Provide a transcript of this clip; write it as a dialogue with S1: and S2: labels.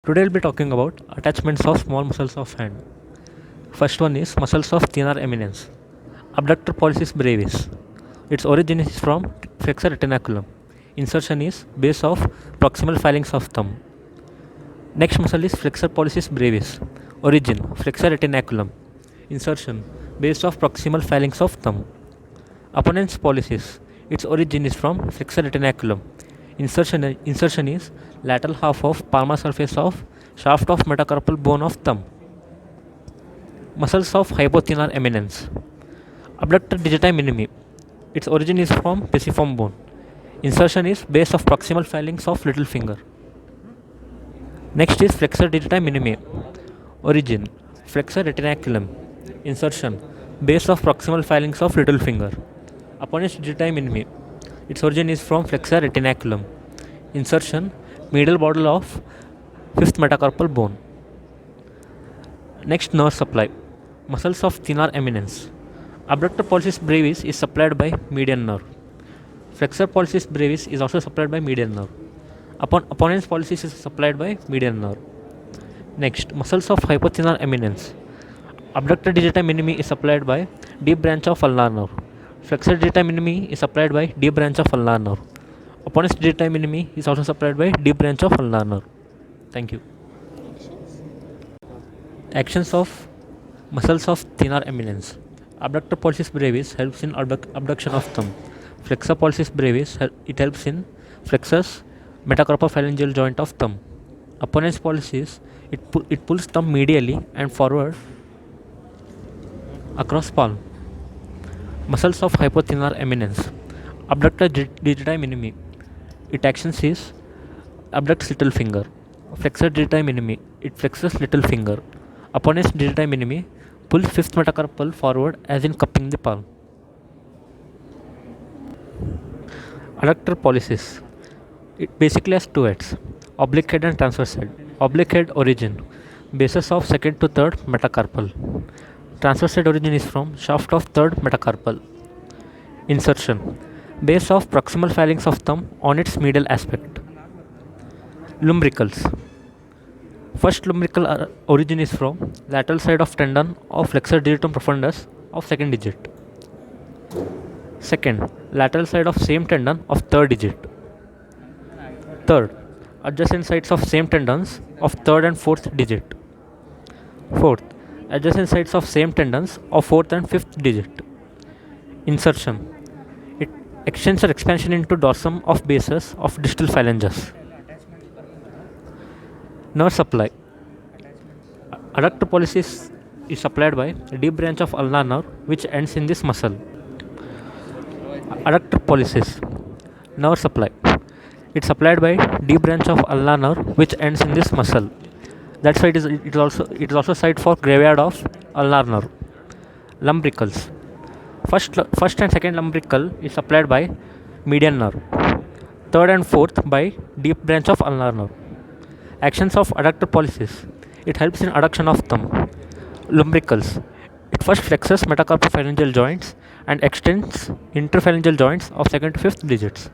S1: Today we'll be talking about attachments of small muscles of hand. First one is muscles of thenar eminence. Abductor pollicis brevis. Its origin is from flexor retinaculum. Insertion is base of proximal phalanx of thumb. Next muscle is flexor pollicis brevis. Origin flexor retinaculum. Insertion base of proximal phalanx of thumb. Opponent's pollicis. Its origin is from flexor retinaculum. Insertion is lateral half of palmar surface of shaft of metacarpal bone of thumb. Muscles of hypothenar eminence. Abductor digiti minimi. Its origin is from pisiform bone. Insertion is base of proximal phalanx of little finger. Next is flexor digiti minimi. Origin flexor retinaculum. Insertion base of proximal phalanx of little finger. Opponent's digiti minimi. Its origin is from flexor retinaculum. Insertion medial border of fifth metacarpal bone. Next, nerve supply. Muscles of thenar eminence. Abductor pollicis brevis is supplied by median nerve. Flexor pollicis brevis is also supplied by median nerve. Opponent's pollicis is supplied by median nerve. Next, muscles of hypothenar eminence. Abductor digiti minimi is supplied by deep branch of ulnar nerve. Flexor digiti minimi is supplied by deep branch of ulnar nerve. Opponent's digiti minimi is also supplied by deep branch of ulnar nerve. Thank you. Actions of muscles of thenar eminence. Abductor pollicis brevis helps in abduction of thumb. Flexor pollicis brevis it helps in flexus metacarpophalangeal joint of thumb. Opponent's pollicis it pulls thumb medially and forward across palm. Muscles of hypothenar eminence. Abductor digiti minimi. Its actions is abducts little finger. Flexor digiti minimi. It flexes little finger. Opponent's digiti minimi pulls fifth metacarpal forward as in cupping the palm. Adductor pollicis. It basically has two heads, oblique head and transverse head. Oblique head origin, bases of second to third metacarpal. Transverse head origin is from shaft of third metacarpal. Insertion, base of proximal phalanx of thumb on its medial aspect. Lumbricals. First lumbrical origin is from lateral side of tendon of flexor digitum profundus of second digit. Second, lateral side of same tendon of third digit. Third, adjacent sides of same tendons of third and fourth digit. Fourth, adjacent sides of same tendons of fourth and fifth digit. Insertion, it extends or expansion into dorsum of bases of distal phalanges. Nerve supply. Adductor pollicis is supplied by a deep branch of ulnar nerve which ends in this muscle. Adductor pollicis. Nerve supply. It's supplied by deep branch of ulnar nerve which ends in this muscle. That's why it is also site for graveyard of ulnar nerve. Lumbricals. First and second lumbrical is supplied by median nerve. Third and fourth by deep branch of ulnar nerve. Actions of adductor pollicis. It helps in adduction of thumb. Lumbricals. It first flexes metacarpophalangeal joints and extends interphalangeal joints of second to fifth digits.